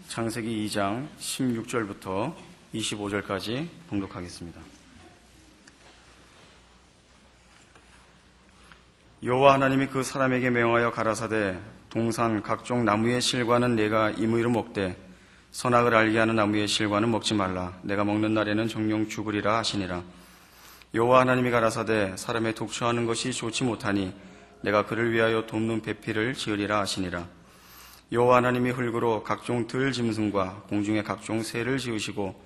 창세기 2장 16절부터 25절까지 봉독하겠습니다. 여호와 하나님이 그 사람에게 명하여 가라사대 동산 각종 나무의 실과는 내가 임의로 먹되 선악을 알게 하는 나무의 실과는 먹지 말라. 내가 먹는 날에는 정령 죽으리라 하시니라. 여호와 하나님이 가라사대 사람의 독처하는 것이 좋지 못하니 내가 그를 위하여 돕는 배필을 지으리라 하시니라. 여호와 하나님이 흙으로 각종 들 짐승과 공중의 각종 새를 지으시고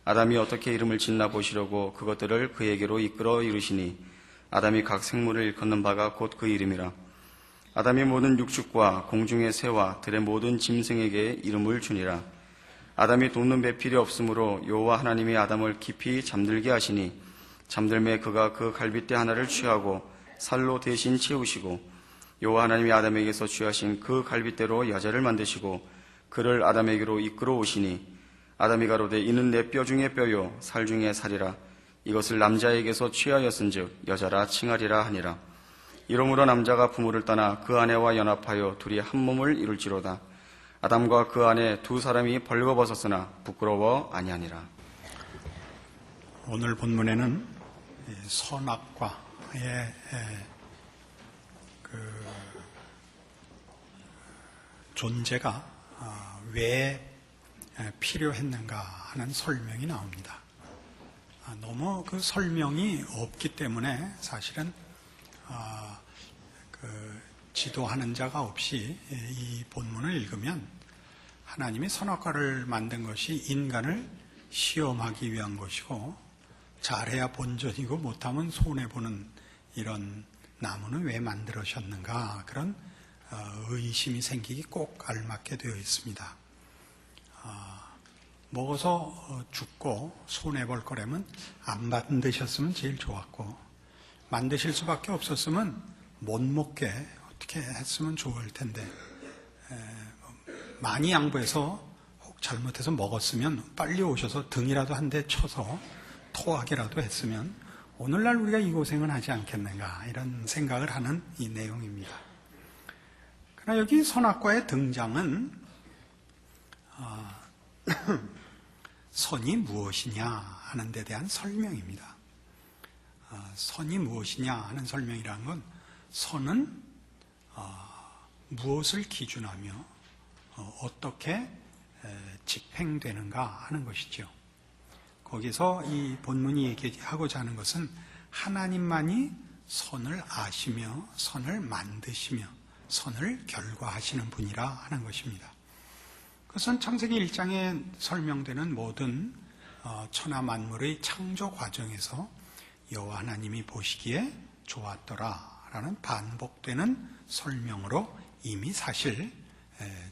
아담이 어떻게 이름을 짓나 보시려고 그것들을 그에게로 이끌어 이르시니 아담이 각 생물을 일컫는 바가 곧 그 이름이라. 아담이 모든 육축과 공중의 새와 들의 모든 짐승에게 이름을 주니라. 아담이 돕는 배필이 없으므로 여호와 하나님이 아담을 깊이 잠들게 하시니 잠들매 그가 그 갈빗대 하나를 취하고 살로 대신 채우시고 여호와 하나님이 아담에게서 취하신 그 갈빗대로 여자를 만드시고 그를 아담에게로 이끌어 오시니 아담이 가로되 이는 내 뼈 중에 뼈요 살 중에 살이라. 이것을 남자에게서 취하였은즉 여자라 칭하리라 하니라. 이러므로 남자가 부모를 떠나 그 아내와 연합하여 둘이 한 몸을 이룰지로다. 아담과 그 아내 두 사람이 벌거벗었으나 부끄러워 아니하니라. 오늘 본문에는 선악과의 존재가 왜 필요했는가 하는 설명이 나옵니다. 너무 그 설명이 없기 때문에 사실은 지도하는 자가 없이 이 본문을 읽으면 하나님이 선악과를 만든 것이 인간을 시험하기 위한 것이고 잘해야 본전이고 못하면 손해보는 이런 나무는 왜 만들으셨는가 그런 의심이 생기기 꼭 알맞게 되어 있습니다. 먹어서 죽고 손해볼 거라면 안 만드셨으면 제일 좋았고 만드실 수밖에 없었으면 못 먹게 어떻게 했으면 좋을 텐데 많이 양보해서 혹 잘못해서 먹었으면 빨리 오셔서 등이라도 한 대 쳐서 토하게라도 했으면 오늘날 우리가 이 고생은 하지 않겠는가 이런 생각을 하는 이 내용입니다. 그러나 여기 선악과의 등장은 선이 무엇이냐 하는 데 대한 설명입니다. 선이 무엇이냐 하는 설명이라는 건 선은 무엇을 기준하며 어떻게 집행되는가 하는 것이죠. 거기서 이 본문이 얘기하고자 하는 것은 하나님만이 선을 아시며 선을 만드시며 선을 결과하시는 분이라 하는 것입니다. 그것은 창세기 1장에 설명되는 모든 천하 만물의 창조 과정에서 여호와 하나님이 보시기에 좋았더라라는 반복되는 설명으로 이미 사실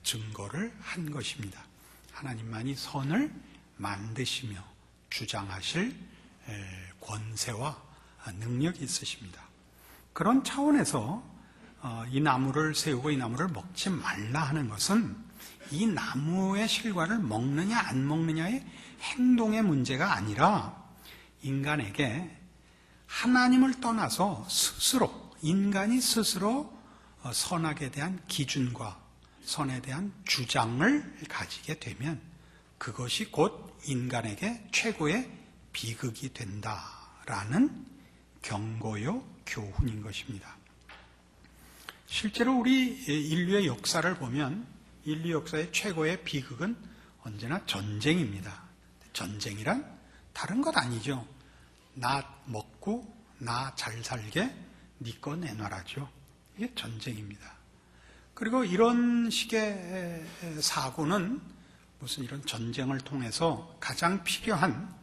증거를 한 것입니다. 하나님만이 선을 만드시며 주장하실 권세와 능력이 있으십니다. 그런 차원에서 이 나무를 세우고 이 나무를 먹지 말라 하는 것은 이 나무의 실과를 먹느냐 안 먹느냐의 행동의 문제가 아니라 인간에게 하나님을 떠나서 스스로 인간이 스스로 선악에 대한 기준과 선에 대한 주장을 가지게 되면 그것이 곧 인간에게 최고의 비극이 된다라는 경고요 교훈인 것입니다. 실제로 우리 인류의 역사를 보면 인류 역사의 최고의 비극은 언제나 전쟁입니다. 전쟁이란 다른 것 아니죠. 나 먹고 나 잘 살게 네 거 내놔라죠. 이게 전쟁입니다. 그리고 이런 식의 사고는 무슨 이런 전쟁을 통해서 가장 필요한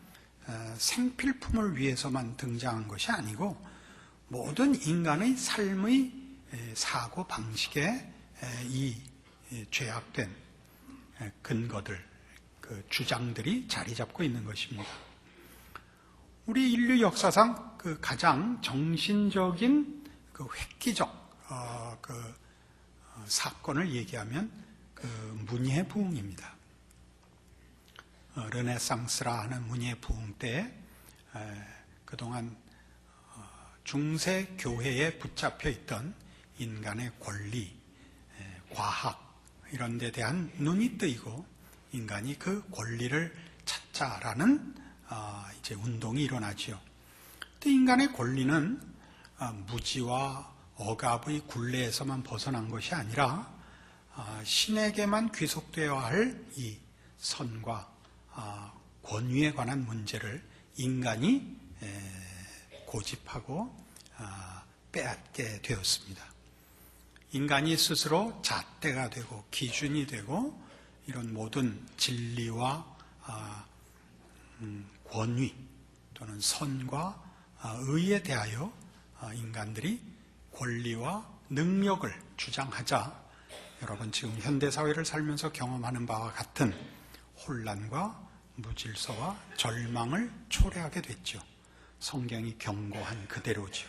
생필품을 위해서만 등장한 것이 아니고 모든 인간의 삶의 사고 방식에 이 죄악된 근거들, 그 주장들이 자리 잡고 있는 것입니다. 우리 인류 역사상 그 가장 정신적인 그 획기적 사건을 얘기하면 그 문예 부흥입니다. 르네상스라 하는 문예 부흥 때 그동안 중세 교회에 붙잡혀 있던 인간의 권리, 과학 이런 데 대한 눈이 뜨이고 인간이 그 권리를 찾자라는 이제 운동이 일어나지요. 근데 인간의 권리는 무지와 억압의 굴레에서만 벗어난 것이 아니라 신에게만 귀속되어야 할 이 선과 권위에 관한 문제를 인간이 고집하고 빼앗게 되었습니다. 인간이 스스로 잣대가 되고 기준이 되고 이런 모든 진리와 권위 또는 선과 의에 대하여 인간들이 권리와 능력을 주장하자 여러분 지금 현대사회를 살면서 경험하는 바와 같은 혼란과 무질서와 절망을 초래하게 됐죠. 성경이 경고한 그대로죠.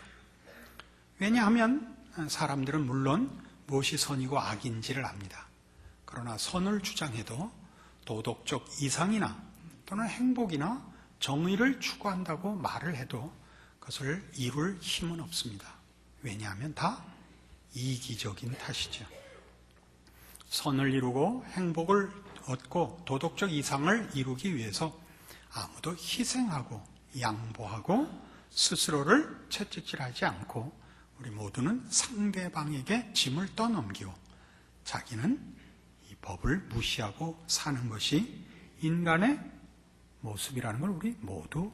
왜냐하면 사람들은 물론 무엇이 선이고 악인지를 압니다. 그러나 선을 주장해도 도덕적 이상이나 또는 행복이나 정의를 추구한다고 말을 해도 그것을 이룰 힘은 없습니다. 왜냐하면 다 이기적인 탓이죠. 선을 이루고 행복을 얻고 도덕적 이상을 이루기 위해서 아무도 희생하고 양보하고 스스로를 채찍질하지 않고 우리 모두는 상대방에게 짐을 떠넘기고 자기는 이 법을 무시하고 사는 것이 인간의 모습이라는 걸 우리 모두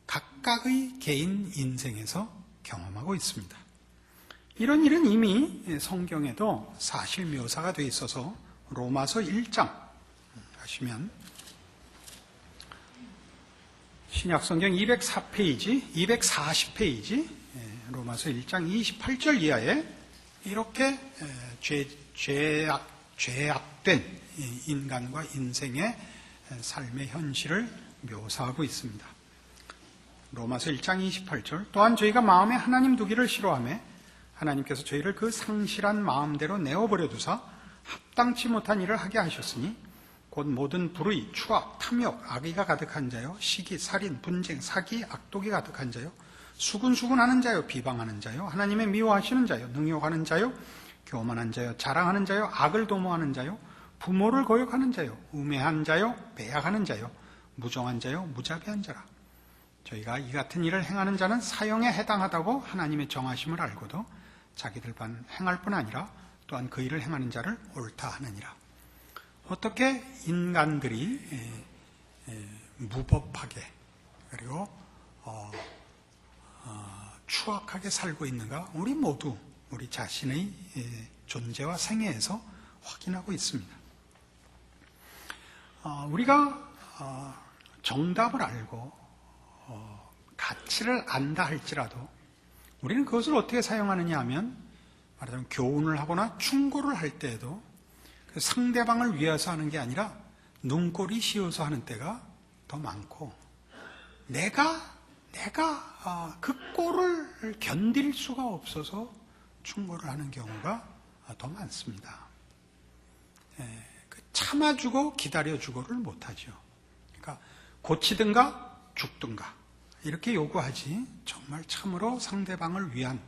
각각의 개인 인생에서 경험하고 있습니다. 이런 일은 이미 성경에도 사실 묘사가 되어 있어서 로마서 1장 하시면 신약성경 204페이지, 240페이지 로마서 1장 28절 이하에 이렇게 죄악된 인간과 인생의 삶의 현실을 묘사하고 있습니다. 로마서 1장 28절 또한 저희가 마음에 하나님 두기를 싫어하며 하나님께서 저희를 그 상실한 마음대로 내어버려 두사 합당치 못한 일을 하게 하셨으니 곧 모든 불의, 추악, 탐욕, 악의가 가득한 자요 시기, 살인, 분쟁, 사기, 악독이 가득한 자요 수군수군하는 자요 비방하는 자요 하나님의 미워하시는 자요 능욕하는 자요 교만한 자요 자랑하는 자요 악을 도모하는 자요 부모를 거역하는 자요 우매한 자요 배약하는 자요 무정한 자요 무자비한 자라. 저희가 이 같은 일을 행하는 자는 사형에 해당하다고 하나님의 정하심을 알고도 자기들만 행할 뿐 아니라 또한 그 일을 행하는 자를 옳다 하느니라. 어떻게 인간들이 무법하게 그리고 추악하게 살고 있는가 우리 모두 우리 자신의 존재와 생애에서 확인하고 있습니다. 우리가 정답을 알고 가치를 안다 할지라도 우리는 그것을 어떻게 사용하느냐 하면 말하자면 교훈을 하거나 충고를 할 때에도 그 상대방을 위해서 하는 게 아니라 눈꼴이 씌어서 하는 때가 더 많고 내가 그 꼴을 견딜 수가 없어서 충고를 하는 경우가 더 많습니다. 참아주고 기다려주고를 못하죠. 그러니까 고치든가 죽든가 이렇게 요구하지 정말 참으로 상대방을 위한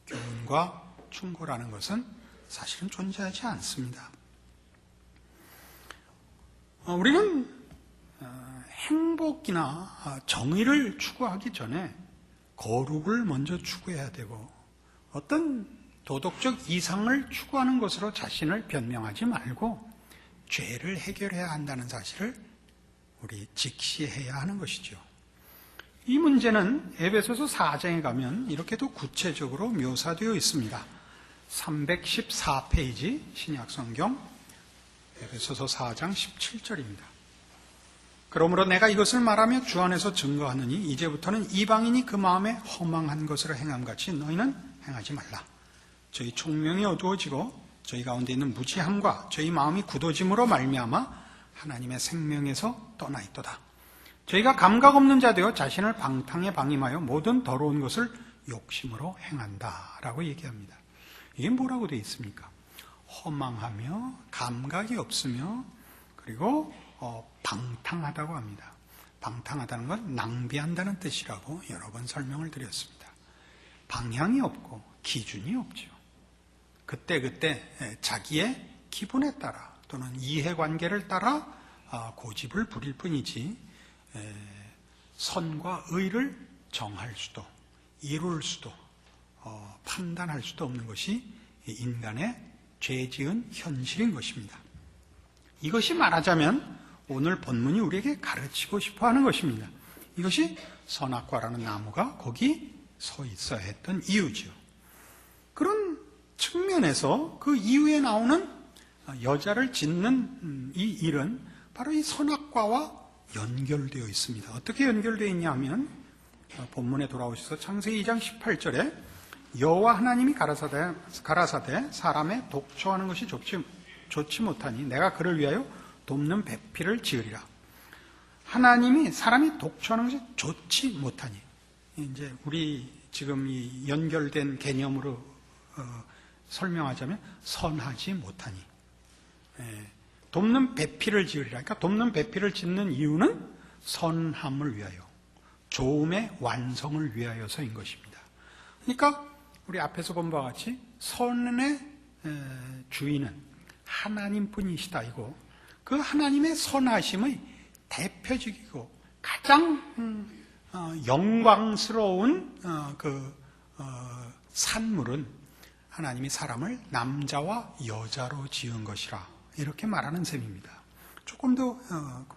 교훈과 충고라는 것은 사실은 존재하지 않습니다. 우리는 행복이나 정의를 추구하기 전에 거룩을 먼저 추구해야 되고 어떤 도덕적 이상을 추구하는 것으로 자신을 변명하지 말고 죄를 해결해야 한다는 사실을 우리 직시해야 하는 것이죠. 이 문제는 에베소서 4장에 가면 이렇게도 구체적으로 묘사되어 있습니다. 314페이지 신약성경 에베소서 4장 17절입니다. 그러므로 내가 이것을 말하며 주 안에서 증거하느니 이제부터는 이방인이 그 마음에 허망한 것을 행함같이 너희는 행하지 말라. 저희 총명이 어두워지고 저희 가운데 있는 무지함과 저희 마음이 굳어짐으로 말미암아 하나님의 생명에서 떠나 있도다. 저희가 감각 없는 자 되어 자신을 방탕에 방임하여 모든 더러운 것을 욕심으로 행한다라고 얘기합니다. 이게 뭐라고 되어 있습니까? 허망하며 감각이 없으며 그리고 방탕하다고 합니다. 방탕하다는 건 낭비한다는 뜻이라고 여러 번 설명을 드렸습니다. 방향이 없고 기준이 없죠. 그때 자기의 기분에 따라 또는 이해관계를 따라 고집을 부릴 뿐이지 선과 의를 정할 수도 이룰 수도 판단할 수도 없는 것이 인간의 죄지은 현실인 것입니다. 이것이 말하자면 오늘 본문이 우리에게 가르치고 싶어 하는 것입니다. 이것이 선악과라는 나무가 거기 서 있어야 했던 이유죠. 그런 측면에서 그 이후에 나오는 여자를 짓는 이 일은 바로 이 선악과와 연결되어 있습니다. 어떻게 연결되어 있냐 하면 본문에 돌아오셔서 창세기 2장 18절에 여호와 하나님이 가라사대 사람의 독초하는 것이 좋지 못하니 내가 그를 위하여 돕는 배필을 지으리라. 하나님이 사람이 독초하는 것이 좋지 못하니, 이제 우리 지금 이 연결된 개념으로 설명하자면 선하지 못하니, 돕는 배필을 지으리라. 그러니까 돕는 배필을 짓는 이유는 선함을 위하여, 좋음의 완성을 위하여서인 것입니다. 그러니까 우리 앞에서 본 바와 같이 선의 주인은 하나님뿐이시다 이고, 그 하나님의 선하심의 대표적이고 가장 영광스러운 산물은 하나님이 사람을 남자와 여자로 지은 것이라 이렇게 말하는 셈입니다. 조금 더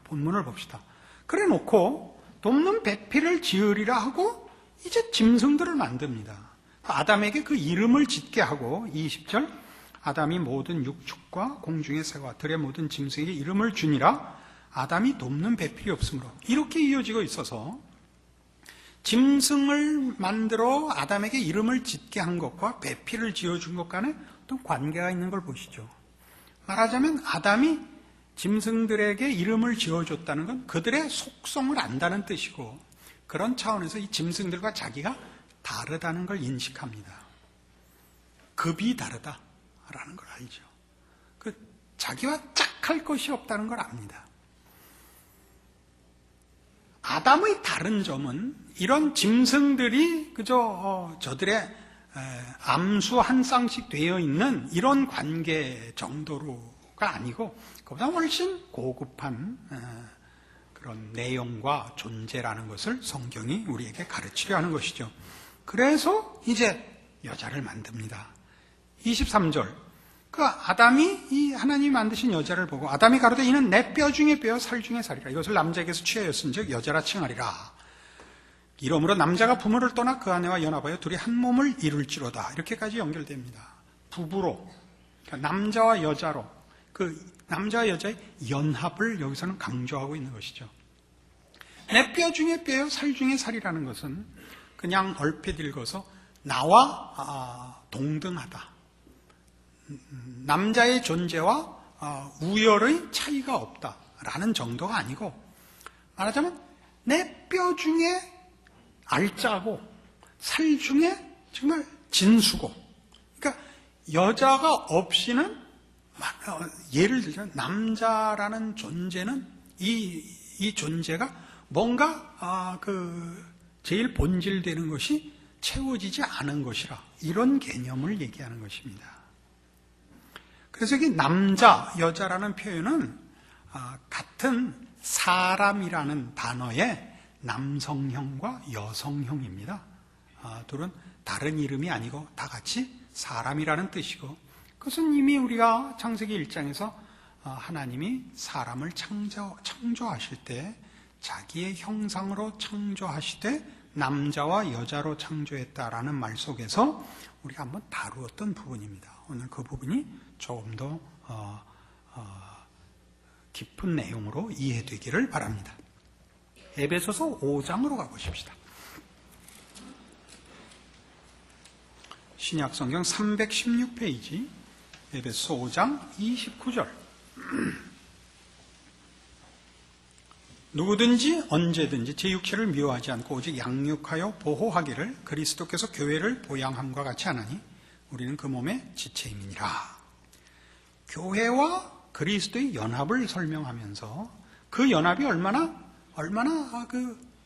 본문을 봅시다. 그래 놓고 돕는 배필을 지으리라 하고 이제 짐승들을 만듭니다. 아담에게 그 이름을 짓게 하고 20절 아담이 모든 육축과 공중의 새와 들의 모든 짐승에게 이름을 주니라. 아담이 돕는 배필이 없으므로. 이렇게 이어지고 있어서 짐승을 만들어 아담에게 이름을 짓게 한 것과 배필을 지어준 것 간에 또 관계가 있는 걸 보시죠. 말하자면 아담이 짐승들에게 이름을 지어줬다는 건 그들의 속성을 안다는 뜻이고, 그런 차원에서 이 짐승들과 자기가 다르다는 걸 인식합니다. 급이 다르다라는 걸 알죠. 자기와 짝할 것이 없다는 걸 압니다. 아담의 다른 점은 이런 짐승들이 그저 저들의 암수 한 쌍씩 되어 있는 이런 관계 정도로가 아니고 그보다 훨씬 고급한 그런 내용과 존재라는 것을 성경이 우리에게 가르치려 하는 것이죠. 그래서 이제 여자를 만듭니다. 23절. 그 아담이 이 하나님이 만드신 여자를 보고 아담이 가로되 이는 내 뼈 중에 뼈요 살 중에 살이라. 이것을 남자에게서 취하였은즉 여자라 칭하리라. 이러므로 남자가 부모를 떠나 그 아내와 연합하여 둘이 한 몸을 이룰지로다. 이렇게까지 연결됩니다. 부부로, 그러니까 남자와 여자로, 그 남자와 여자의 연합을 여기서는 강조하고 있는 것이죠. 내 뼈 중에 뼈요 살 중에 살이라는 것은 그냥 얼핏 읽어서 나와 동등하다. 남자의 존재와 우열의 차이가 없다라는 정도가 아니고, 말하자면 내 뼈 중에 알짜고 살 중에 정말 진수고, 그러니까 여자가 없이는, 예를 들자면 남자라는 존재는 이 존재가 뭔가 제일 본질되는 것이 채워지지 않은 것이라, 이런 개념을 얘기하는 것입니다. 그래서 이 남자, 여자라는 표현은 같은 사람이라는 단어의 남성형과 여성형입니다. 둘은 다른 이름이 아니고 다 같이 사람이라는 뜻이고, 그것은 이미 우리가 창세기 1장에서 하나님이 사람을 창조하실 때 자기의 형상으로 창조하시되 남자와 여자로 창조했다라는 말 속에서 우리가 한번 다루었던 부분입니다. 오늘 그 부분이 조금 더 깊은 내용으로 이해되기를 바랍니다. 에베소서 5장으로 가보십시다. 신약성경 316페이지 에베소 5장 29절. 누구든지 언제든지 제 육체를 미워하지 않고 오직 양육하여 보호하기를 그리스도께서 교회를 보양함과 같이 하나니 우리는 그 몸의 지체임이니라. 교회와 그리스도의 연합을 설명하면서 그 연합이 얼마나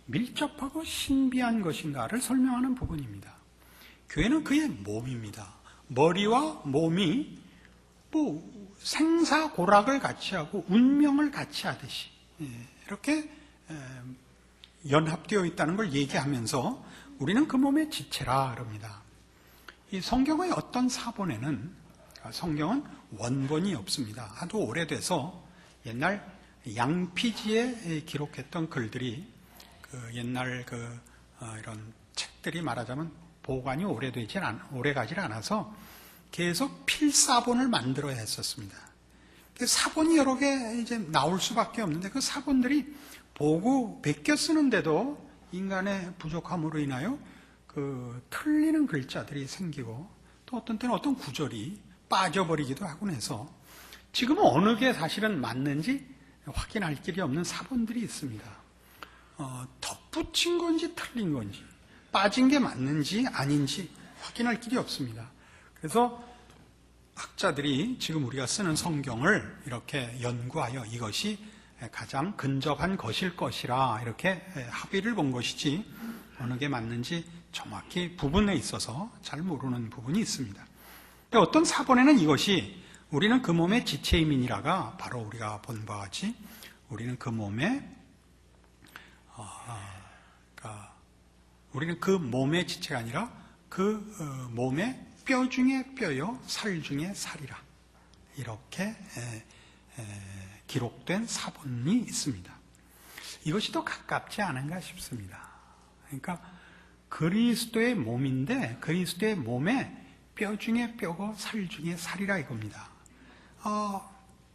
밀접하고 신비한 것인가를 설명하는 부분입니다. 교회는 그의 몸입니다. 머리와 몸이 생사고락을 같이 하고 운명을 같이 하듯이 이렇게 연합되어 있다는 걸 얘기하면서 우리는 그 몸의 지체라 그럽니다. 이 성경의 어떤 사본에는 성경은 원본이 없습니다. 하도 오래돼서 옛날 양피지에 기록했던 글들이 옛날 이런 책들이 말하자면 보관이 오래가질 않아서 계속 필사본을 만들어야 했었습니다. 사본이 여러 개 이제 나올 수밖에 없는데 그 사본들이 보고 베껴 쓰는데도 인간의 부족함으로 인하여 틀리는 글자들이 생기고 또 어떤 때는 어떤 구절이 빠져버리기도 하곤 해서 지금은 어느 게 사실은 맞는지 확인할 길이 없는 사본들이 있습니다. 덧붙인 건지 틀린 건지 빠진 게 맞는지 아닌지 확인할 길이 없습니다. 그래서 학자들이 지금 우리가 쓰는 성경을 이렇게 연구하여 이것이 가장 근접한 것일 것이라 이렇게 합의를 본 것이지 어느 게 맞는지 정확히 부분에 있어서 잘 모르는 부분이 있습니다. 어떤 사본에는 이것이 우리는 그 몸의 지체임이니라가 바로 우리가 본 바와 같이 우리는 그 몸의 지체가 아니라 그 몸의 뼈 중에 뼈요 살 중에 살이라 이렇게 기록된 사본이 있습니다. 이것이 더 가깝지 않은가 싶습니다. 그러니까 그리스도의 몸인데 그리스도의 몸에 뼈 중에 뼈고 살 중에 살이라 이겁니다.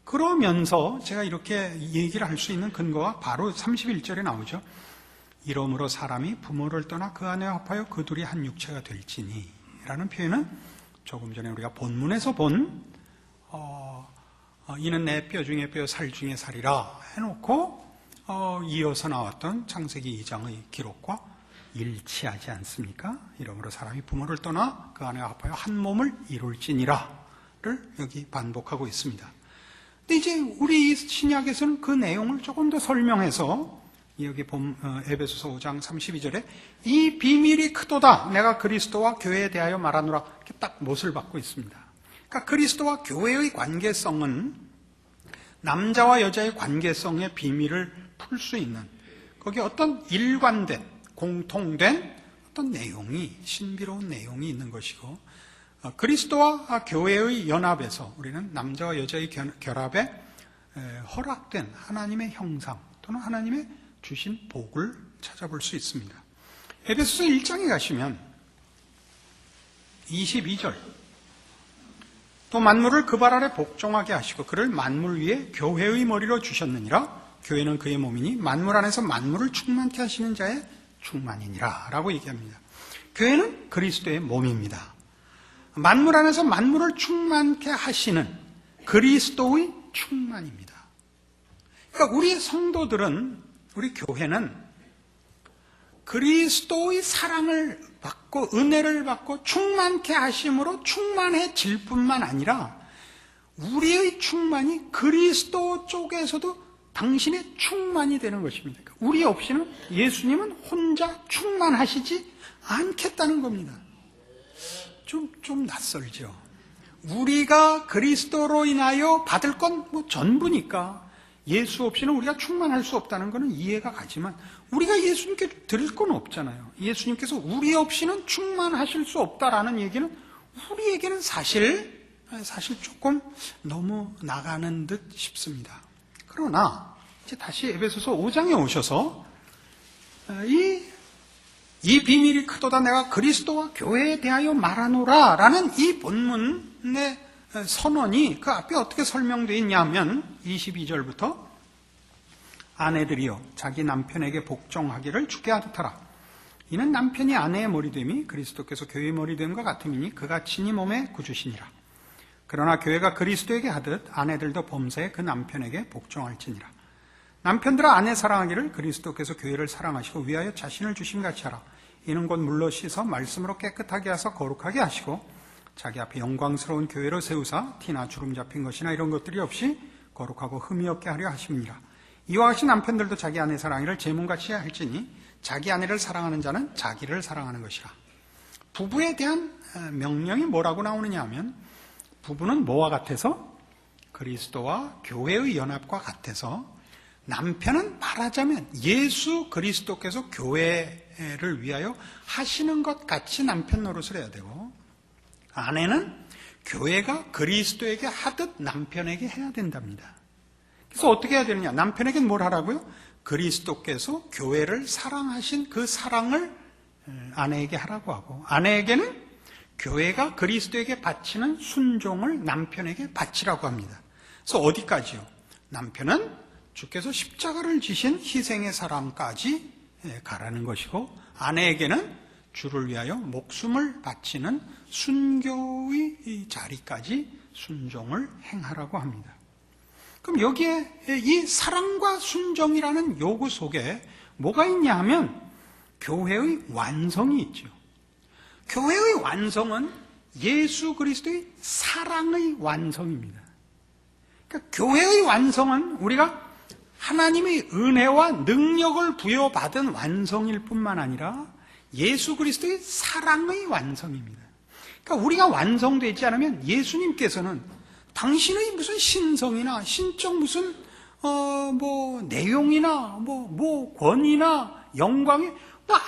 그러면서 제가 이렇게 얘기를 할 수 있는 근거가 바로 31절에 나오죠. 이러므로 사람이 부모를 떠나 그 안에 합하여 그 둘이 한 육체가 될지니 라는 표현은 조금 전에 우리가 본문에서 본 이는 내 뼈 중에 뼈 살 중에 살이라 해놓고 이어서 나왔던 창세기 2장의 기록과 일치하지 않습니까? 이러므로 사람이 부모를 떠나 그 안에 합하여 한 몸을 이룰지니라를 여기 반복하고 있습니다. 근데 이제 우리 신약에서는 그 내용을 조금 더 설명해서 여기 에베소서 5장 32절에 이 비밀이 크도다 내가 그리스도와 교회에 대하여 말하노라 이렇게 딱 못을 받고 있습니다. 그러니까 그리스도와 교회의 관계성은 남자와 여자의 관계성의 비밀을 풀 수 있는 거기에 어떤 일관된 공통된 어떤 내용이 신비로운 내용이 있는 것이고 그리스도와 교회의 연합에서 우리는 남자와 여자의 결합에 허락된 하나님의 형상 또는 하나님의 주신 복을 찾아볼 수 있습니다. 에베소서 1장에 가시면 22절 또 만물을 그 발 아래 복종하게 하시고 그를 만물 위에 교회의 머리로 주셨느니라 교회는 그의 몸이니 만물 안에서 만물을 충만케 하시는 자의 충만이니라 라고 얘기합니다. 교회는 그리스도의 몸입니다. 만물 안에서 만물을 충만케 하시는 그리스도의 충만입니다. 그러니까 우리 성도들은 우리 교회는 그리스도의 사랑을 받고 은혜를 받고 충만케 하심으로 충만해질 뿐만 아니라 우리의 충만이 그리스도 쪽에서도 당신의 충만이 되는 것입니다. 우리 없이는 예수님은 혼자 충만하시지 않겠다는 겁니다. 좀 낯설죠. 우리가 그리스도로 인하여 받을 건 전부니까 예수 없이는 우리가 충만할 수 없다는 것은 이해가 가지만 우리가 예수님께 드릴 건 없잖아요. 예수님께서 우리 없이는 충만하실 수 없다라는 얘기는 우리에게는 사실 조금 너무 나가는 듯 싶습니다. 그러나 이제 다시 에베소서 5장에 오셔서 이 비밀이 크도다 내가 그리스도와 교회에 대하여 말하노라 라는 이 본문의 선언이 그 앞에 어떻게 설명되어 있냐면 22절부터 아내들이여 자기 남편에게 복종하기를 주께 하듯 하라. 이는 남편이 아내의 머리됨이 그리스도께서 교회의 머리됨과 같음이니 그가 친히 몸의 구주시니라. 그러나 교회가 그리스도에게 하듯 아내들도 범사에 그 남편에게 복종할지니라. 남편들아 아내 사랑하기를 그리스도께서 교회를 사랑하시고 위하여 자신을 주심 같이 하라. 이는 곧 물로 씻어 말씀으로 깨끗하게 하사 거룩하게 하시고 자기 앞에 영광스러운 교회로 세우사 티나 주름 잡힌 것이나 이런 것들이 없이 거룩하고 흠이 없게 하려 하심이니라. 이와 같이 남편들도 자기 아내 사랑하기를 제 몸같이 할지니 자기 아내를 사랑하는 자는 자기를 사랑하는 것이라. 부부에 대한 명령이 뭐라고 나오느냐 하면 부부는 뭐와 같아서 그리스도와 교회의 연합과 같아서 남편은 말하자면 예수 그리스도께서 교회를 위하여 하시는 것 같이 남편 노릇을 해야 되고, 아내는 교회가 그리스도에게 하듯 남편에게 해야 된답니다. 그래서 어떻게 해야 되느냐? 남편에게는 뭘 하라고요? 그리스도께서 교회를 사랑하신 그 사랑을 아내에게 하라고 하고, 아내에게는 교회가 그리스도에게 바치는 순종을 남편에게 바치라고 합니다. 그래서 어디까지요? 남편은 주께서 십자가를 지신 희생의 사랑까지 가라는 것이고, 아내에게는 주를 위하여 목숨을 바치는 순교의 자리까지 순종을 행하라고 합니다. 그럼 여기에 이 사랑과 순종이라는 요구 속에 뭐가 있냐 하면 교회의 완성이 있죠. 교회의 완성은 예수 그리스도의 사랑의 완성입니다. 그러니까 교회의 완성은 우리가 하나님의 은혜와 능력을 부여받은 완성일 뿐만 아니라 예수 그리스도의 사랑의 완성입니다. 그러니까 우리가 완성되지 않으면 예수님께서는 당신의 무슨 신성이나 신적 무슨 내용이나 권위나 영광이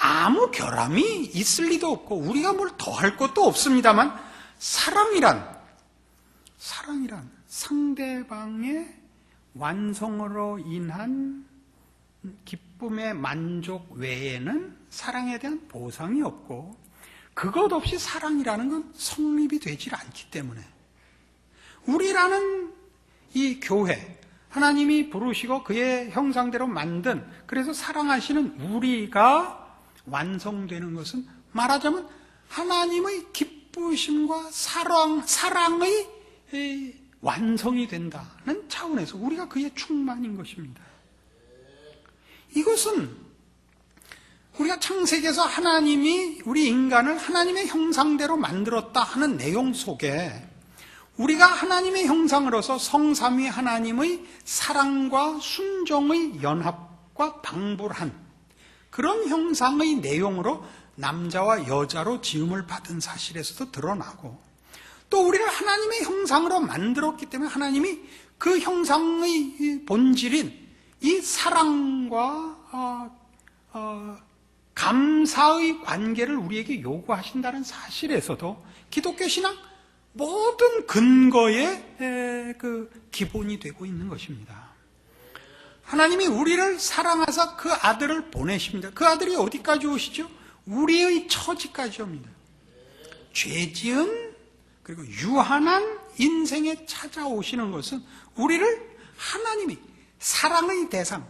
아무 결함이 있을 리도 없고 우리가 뭘 더할 것도 없습니다만, 사랑이란 상대방의 완성으로 인한 기쁨의 만족 외에는 사랑에 대한 보상이 없고, 그것 없이 사랑이라는 건 성립이 되질 않기 때문에 우리라는 이 교회, 하나님이 부르시고 그의 형상대로 만든, 그래서 사랑하시는 우리가 완성되는 것은 말하자면 하나님의 기쁘심과 사랑의 완성이 된다는 차원에서 우리가 그의 충만인 것입니다. 이것은 우리가 창세기에서 하나님이 우리 인간을 하나님의 형상대로 만들었다 하는 내용 속에 우리가 하나님의 형상으로서 성삼위 하나님의 사랑과 순종의 연합과 방불한 그런 형상의 내용으로 남자와 여자로 지음을 받은 사실에서도 드러나고, 또 우리를 하나님의 형상으로 만들었기 때문에 하나님이 그 형상의 본질인 이 사랑과 감사의 관계를 우리에게 요구하신다는 사실에서도 기독교 신앙 모든 근거의 그 기본이 되고 있는 것입니다. 하나님이 우리를 사랑하사 그 아들을 보내십니다. 그 아들이 어디까지 오시죠? 우리의 처지까지 옵니다. 죄지은 그리고 유한한 인생에 찾아오시는 것은 우리를 하나님이 사랑의 대상,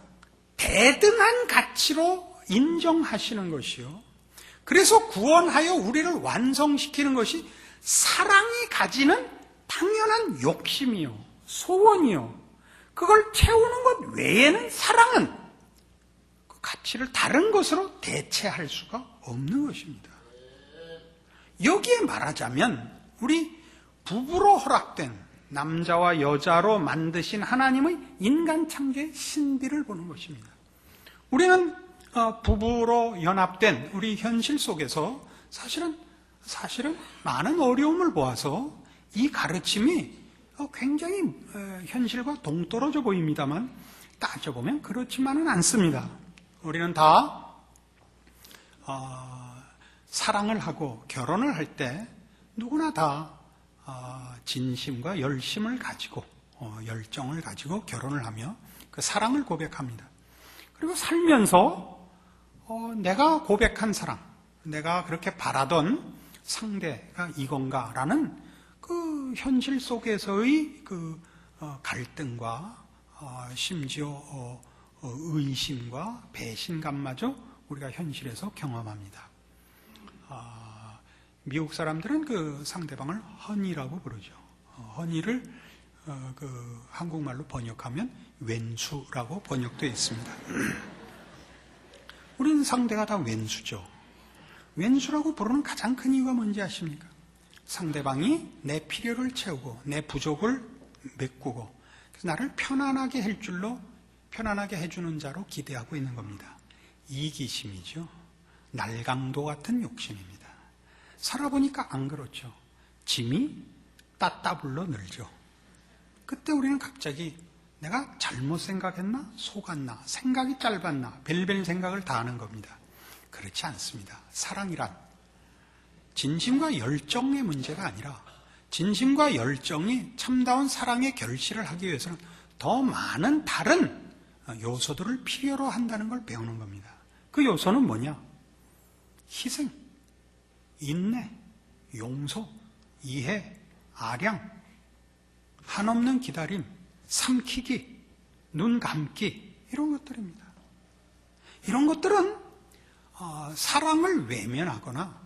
대등한 가치로 인정하시는 것이요, 그래서 구원하여 우리를 완성시키는 것이 사랑이 가지는 당연한 욕심이요, 소원이요, 그걸 채우는 것 외에는 사랑은 그 가치를 다른 것으로 대체할 수가 없는 것입니다. 여기에 말하자면 우리 부부로 허락된 남자와 여자로 만드신 하나님의 인간 창조의 신비를 보는 것입니다. 우리는 부부로 연합된 우리 현실 속에서 사실은 많은 어려움을 보아서 이 가르침이 굉장히 현실과 동떨어져 보입니다만, 따져보면 그렇지만은 않습니다. 우리는 다 사랑을 하고 결혼을 할 때 누구나 다 진심과 열심을 가지고 열정을 가지고 결혼을 하며 그 사랑을 고백합니다. 그리고 살면서 내가 고백한 사랑, 내가 그렇게 바라던 상대가 이건가라는 그 현실 속에서의 그 갈등과 심지어 의심과 배신감마저 우리가 현실에서 경험합니다. 미국 사람들은 그 상대방을 허니라고 부르죠. 허니를 그 한국말로 번역하면 왼수라고 번역되어 있습니다. 우리는 상대가 다 왼수죠. 왼수라고 부르는 가장 큰 이유가 뭔지 아십니까? 상대방이 내 필요를 채우고 내 부족을 메꾸고 그래서 나를 편안하게 해주는 자로 기대하고 있는 겁니다. 이기심이죠. 날강도 같은 욕심입니다. 살아보니까 안 그렇죠. 짐이 따따블로 늘죠. 그때 우리는 갑자기 내가 잘못 생각했나? 속았나? 생각이 짧았나? 별별 생각을 다 하는 겁니다. 그렇지 않습니다. 사랑이란 진심과 열정의 문제가 아니라 진심과 열정이 참다운 사랑의 결실을 하기 위해서는 더 많은 다른 요소들을 필요로 한다는 걸 배우는 겁니다. 그 요소는 뭐냐? 희생, 인내, 용서, 이해, 아량, 한없는 기다림, 삼키기, 눈 감기, 이런 것들입니다. 이런 것들은 사랑을 외면하거나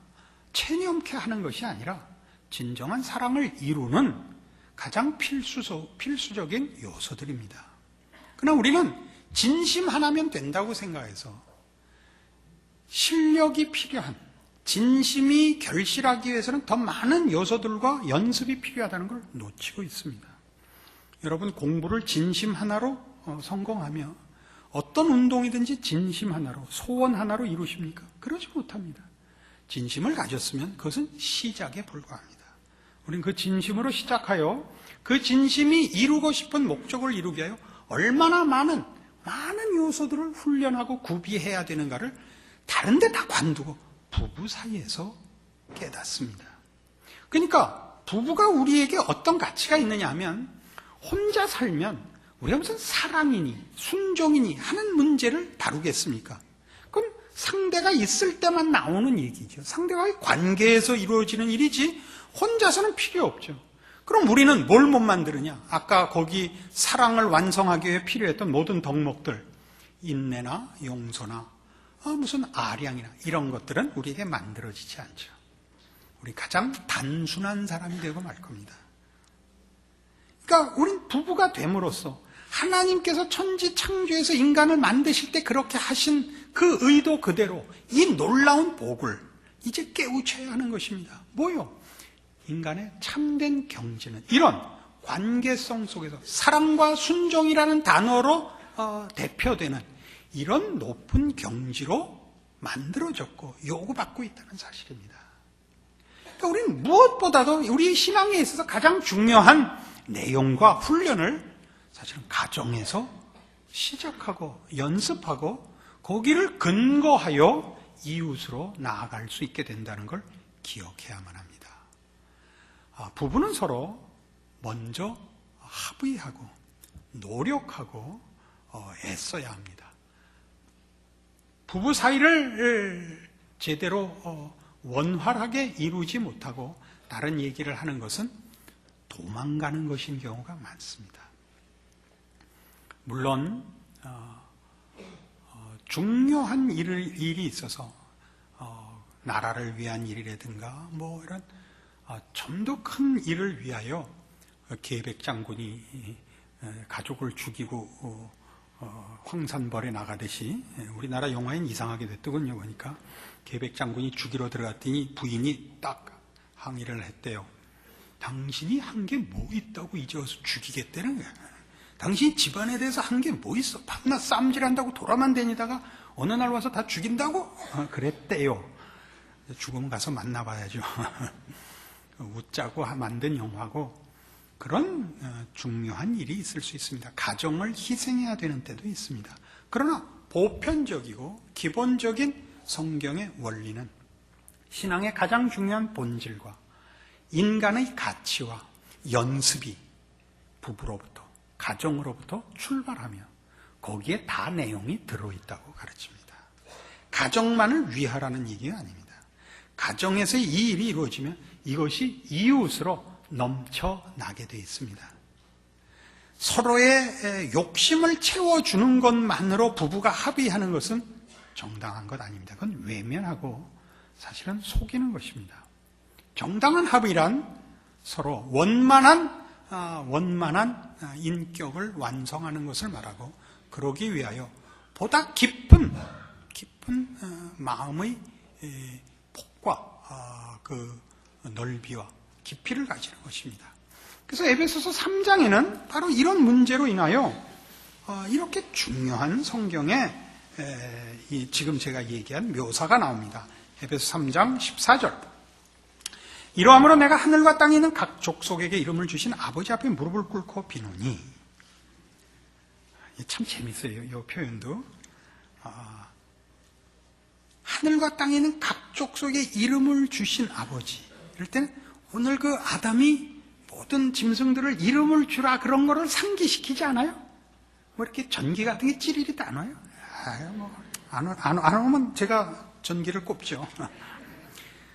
체념케 하는 것이 아니라 진정한 사랑을 이루는 가장 필수적인 요소들입니다. 그러나 우리는 진심 하나면 된다고 생각해서 실력이 필요한, 진심이 결실하기 위해서는 더 많은 요소들과 연습이 필요하다는 걸 놓치고 있습니다. 여러분, 공부를 진심 하나로 성공하며 어떤 운동이든지 진심 하나로, 소원 하나로 이루십니까? 그러지 못합니다. 진심을 가졌으면 그것은 시작에 불과합니다. 우리는 그 진심으로 시작하여 그 진심이 이루고 싶은 목적을 이루기 위하여 얼마나 많은 요소들을 훈련하고 구비해야 되는가를 다른 데 다 관두고 부부 사이에서 깨닫습니다. 그러니까 부부가 우리에게 어떤 가치가 있느냐 하면 혼자 살면 우리가 무슨 사랑이니 순종이니 하는 문제를 다루겠습니까? 그럼 상대가 있을 때만 나오는 얘기죠. 상대와의 관계에서 이루어지는 일이지 혼자서는 필요 없죠. 그럼 우리는 뭘 못 만드느냐? 아까 거기 사랑을 완성하기 위해 필요했던 모든 덕목들, 인내나 용서나 무슨 아량이나 이런 것들은 우리에게 만들어지지 않죠. 우리 가장 단순한 사람이 되고 말 겁니다. 그러니까 우린 부부가 됨으로써 하나님께서 천지 창조에서 인간을 만드실 때 그렇게 하신 그 의도 그대로 이 놀라운 복을 이제 깨우쳐야 하는 것입니다. 뭐요? 인간의 참된 경지는 이런 관계성 속에서 사랑과 순종이라는 단어로 대표되는 이런 높은 경지로 만들어졌고 요구받고 있다는 사실입니다. 그러니까 우리는 무엇보다도 우리 신앙에 있어서 가장 중요한 내용과 훈련을 사실은 가정에서 시작하고 연습하고 거기를 근거하여 이웃으로 나아갈 수 있게 된다는 걸 기억해야만 합니다. 부부는 서로 먼저 합의하고 노력하고 애써야 합니다. 부부 사이를 제대로 원활하게 이루지 못하고 다른 얘기를 하는 것은 도망가는 것인 경우가 많습니다. 물론 중요한 일이 있어서 나라를 위한 일이라든가 뭐 이런 좀 더 큰 일을 위하여 계백 장군이 가족을 죽이고 황산벌에 나가듯이 우리나라 영화엔 이상하게 됐더군요. 보니까 계백 장군이 죽이러 들어갔더니 부인이 딱 항의를 했대요. 당신이 한 게 뭐 있다고 이제 와서 죽이겠다는 거야. 당신이 집안에 대해서 한 게 뭐 있어? 밤낮 쌈질한다고 돌아만 다니다가 어느 날 와서 다 죽인다고? 그랬대요. 죽으면 가서 만나봐야죠. 웃자고 만든 영화고 그런 중요한 일이 있을 수 있습니다. 가정을 희생해야 되는 때도 있습니다. 그러나 보편적이고 기본적인 성경의 원리는 신앙의 가장 중요한 본질과 인간의 가치와 연습이 부부로부터 가정으로부터 출발하며 거기에 다 내용이 들어있다고 가르칩니다. 가정만을 위하라는 얘기가 아닙니다. 가정에서 이 일이 이루어지면 이것이 이웃으로 넘쳐나게 되어 있습니다. 서로의 욕심을 채워주는 것만으로 부부가 합의하는 것은 정당한 것 아닙니다. 그건 외면하고 사실은 속이는 것입니다. 정당한 합의란 서로 원만한 인격을 완성하는 것을 말하고 그러기 위하여 보다 깊은 마음의 폭과 그 넓이와 깊이를 가지는 것입니다. 그래서 에베소서 3장에는 바로 이런 문제로 인하여 이렇게 중요한 성경에 지금 제가 얘기한 묘사가 나옵니다. 에베소 3장 14절 이러함으로 내가 하늘과 땅에 있는 각 족속에게 이름을 주신 아버지 앞에 무릎을 꿇고 비노니. 참 재밌어요, 이 표현도. 하늘과 땅에 있는 각 족속에 이름을 주신 아버지. 이럴 때는 오늘 그 아담이 모든 짐승들을 이름을 주라 그런 거를 상기시키지 않아요? 뭐 이렇게 전기 같은 게 찌리리도 안 와요? 안 오면 제가 전기를 꼽죠.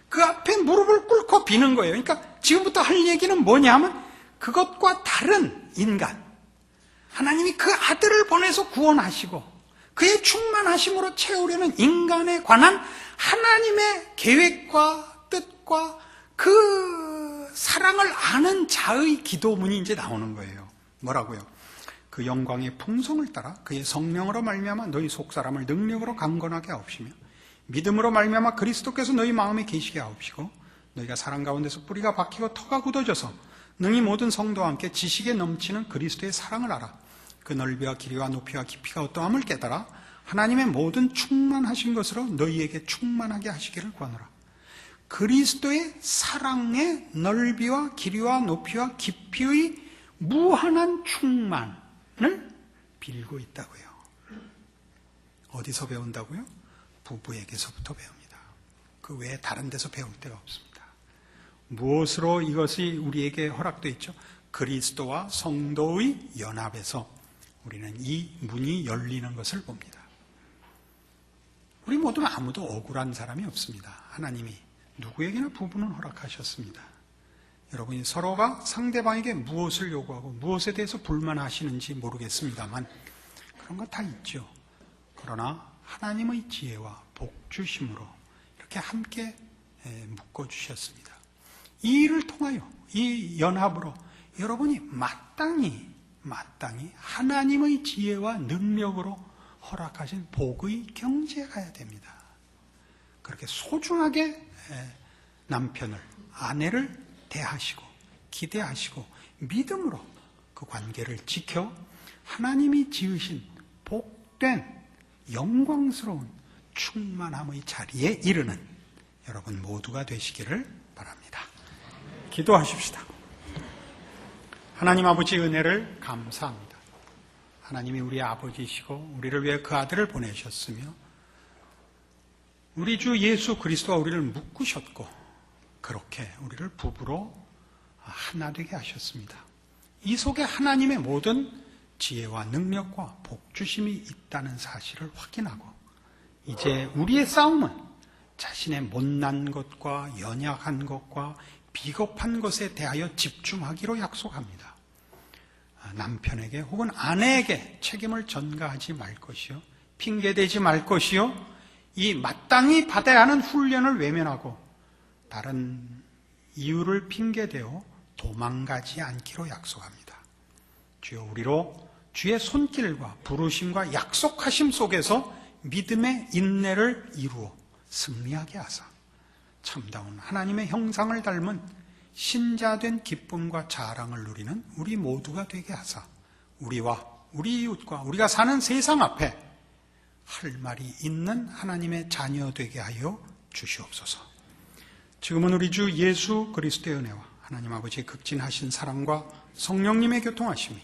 그 앞에 무릎을 꿇고 비는 거예요. 그러니까 지금부터 할 얘기는 뭐냐 하면 그것과 다른 인간, 하나님이 그 아들을 보내서 구원하시고 그의 충만하심으로 채우려는 인간에 관한 하나님의 계획과 뜻과 그 사랑을 아는 자의 기도문이 이제 나오는 거예요. 뭐라고요? 그 영광의 풍성을 따라 그의 성령으로 말미암아 너희 속사람을 능력으로 강건하게 하옵시며 믿음으로 말미암아 그리스도께서 너희 마음에 계시게 하옵시고 너희가 사랑 가운데서 뿌리가 박히고 터가 굳어져서 능히 모든 성도와 함께 지식에 넘치는 그리스도의 사랑을 알아 그 넓이와 길이와 높이와 깊이가 어떠함을 깨달아 하나님의 모든 충만하신 것으로 너희에게 충만하게 하시기를 구하노라. 그리스도의 사랑의 넓이와 길이와 높이와 깊이의 무한한 충만을 빌고 있다고요. 어디서 배운다고요? 부부에게서부터 배웁니다. 그 외에 다른 데서 배울 데가 없습니다. 무엇으로 이것이 우리에게 허락되어 있죠? 그리스도와 성도의 연합에서 우리는 이 문이 열리는 것을 봅니다. 우리 모두 아무도 억울한 사람이 없습니다. 하나님이 누구에게나 부부는 허락하셨습니다. 여러분이 서로가 상대방에게 무엇을 요구하고 무엇에 대해서 불만하시는지 모르겠습니다만 그런 거 다 있죠. 그러나 하나님의 지혜와 복주심으로 이렇게 함께 묶어주셨습니다. 이 일을 통하여 이 연합으로 여러분이 마땅히 하나님의 지혜와 능력으로 허락하신 복의 경지에 가야 됩니다. 그렇게 소중하게 남편을, 아내를 대하시고 기대하시고 믿음으로 그 관계를 지켜 하나님이 지으신 복된 영광스러운 충만함의 자리에 이르는 여러분 모두가 되시기를 바랍니다. 기도하십시다. 하나님 아버지 은혜를 감사합니다. 하나님이 우리 아버지시고 우리를 위해 그 아들을 보내셨으며 우리 주 예수 그리스도와 우리를 묶으셨고 그렇게 우리를 부부로 하나 되게 하셨습니다. 이 속에 하나님의 모든 지혜와 능력과 복주심이 있다는 사실을 확인하고 이제 우리의 싸움은 자신의 못난 것과 연약한 것과 비겁한 것에 대하여 집중하기로 약속합니다. 남편에게 혹은 아내에게 책임을 전가하지 말 것이요 핑계대지 말 것이요 이 마땅히 받아야 하는 훈련을 외면하고 다른 이유를 핑계대어 도망가지 않기로 약속합니다. 주여 우리로 주의 손길과 부르심과 약속하심 속에서 믿음의 인내를 이루어 승리하게 하사 참다운 하나님의 형상을 닮은 신자된 기쁨과 자랑을 누리는 우리 모두가 되게 하사 우리와 우리 이웃과 우리가 사는 세상 앞에 할 말이 있는 하나님의 자녀 되게 하여 주시옵소서. 지금은 우리 주 예수 그리스도의 은혜와 하나님 아버지의 극진하신 사랑과 성령님의 교통하심이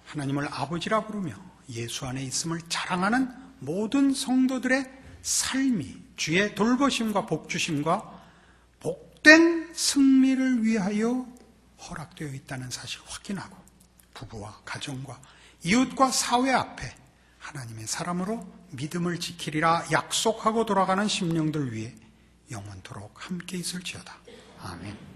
하나님을 아버지라 부르며 예수 안에 있음을 자랑하는 모든 성도들의 삶이 주의 돌보심과 복주심과 복된 승리를 위하여 허락되어 있다는 사실을 확인하고 부부와 가정과 이웃과 사회 앞에 하나님의 사람으로 믿음을 지키리라 약속하고 돌아가는 심령들 위해 영원토록 함께 있을지어다. 아멘.